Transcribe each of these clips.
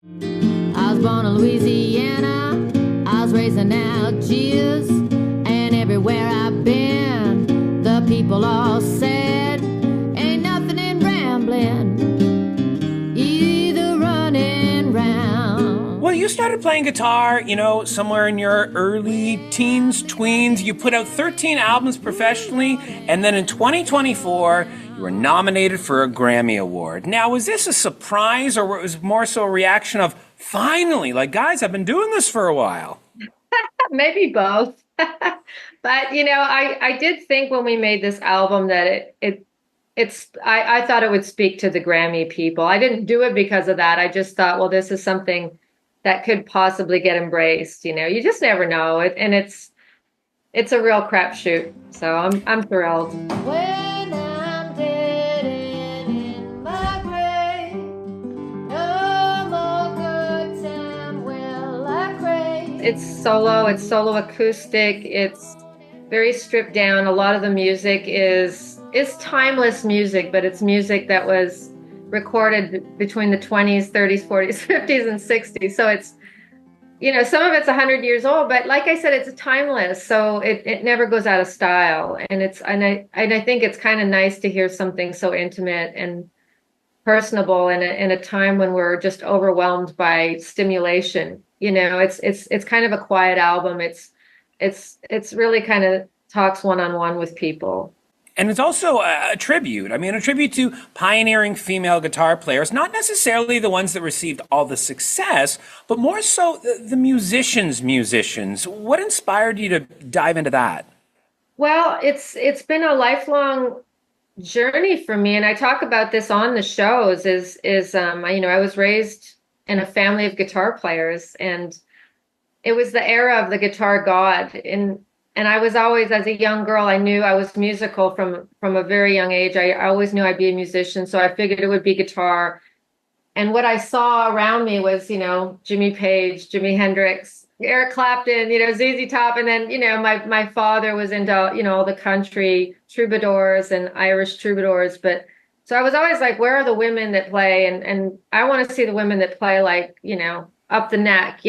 I was born in Louisiana, I was raised in Algiers, and everywhere I've been, the people all said, ain't nothing in rambling, either running round. Well, you started playing guitar, somewhere in your early teens, tweens. You put out 13 albums professionally, and then in 2024, you were nominated for a Grammy Award. Now, was this a surprise, or was it more so a reaction of, finally, guys, I've been doing this for a while? Maybe both. But, I did think when we made this album that I thought it would speak to the Grammy people. I didn't do it because of that. I just thought, well, this is something that could possibly get embraced. You just never know. And it's a real crapshoot. So I'm thrilled. When I'm dead and in my grave, no more good time will I crave. It's solo acoustic. It's very stripped down. A lot of the music is timeless music, but it's music that was recorded between the 20s, 30s, 40s, 50s, and 60s. So it's, some of it's 100 years old, but like I said, it's timeless. So it never goes out of style. And I think it's kind of nice to hear something so intimate and personable in a time when we're just overwhelmed by stimulation. It's kind of a quiet album. It's really kind of talks one-on-one with people. And it's also a tribute. a tribute to pioneering female guitar players, not necessarily the ones that received all the success, but more so the musicians. What inspired you to dive into that? Well, it's been a lifelong journey for me, and I talk about this on the shows. I was raised in a family of guitar players, and it was the era of the guitar god. And I was always, as a young girl, I knew I was musical from a very young age. I always knew I'd be a musician, so I figured it would be guitar. And what I saw around me was, Jimmy Page, Jimi Hendrix, Eric Clapton, ZZ Top. And then, my father was into, all the country troubadours and Irish troubadours. But so I was always like, where are the women that play? And I want to see the women that play up the neck,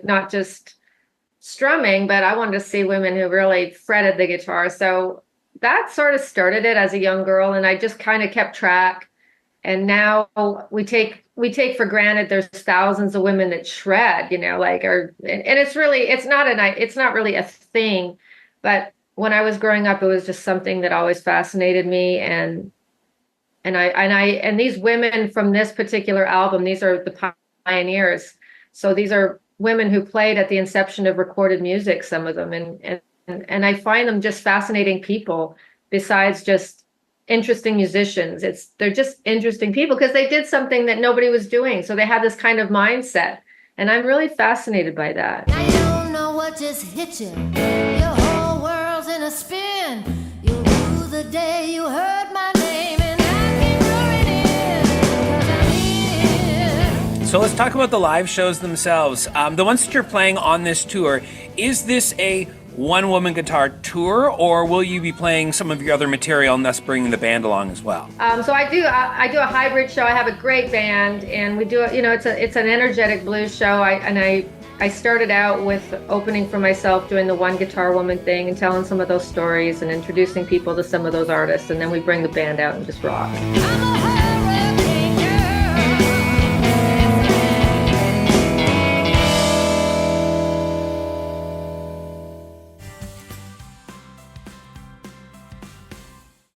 not just strumming, but I wanted to see women who really fretted the guitar. So that sort of started it as a young girl, and I just kind of kept track. And now we take for granted there's thousands of women that shred, and it's not really a thing. But when I was growing up, it was just something that always fascinated me. And these women from this particular album, these are the pioneers. So these are women who played at the inception of recorded music, some of them. And I find them just fascinating people besides just interesting musicians. They're just interesting people because they did something that nobody was doing. So they had this kind of mindset. And I'm really fascinated by that. Now you don't know what just hit you. Your whole world's in a spin. You knew the day you heard my name, and I keep running in, 'cause I'm here. So let's talk about the live shows themselves. The ones that you're playing on this tour, is this a one-woman guitar tour, or will you be playing some of your other material and thus bringing the band along as well? So I do a hybrid show. I have a great band, and we do it's an energetic blues show. I started out with opening for myself, doing the one guitar woman thing and telling some of those stories and introducing people to some of those artists, and then we bring the band out and just rock.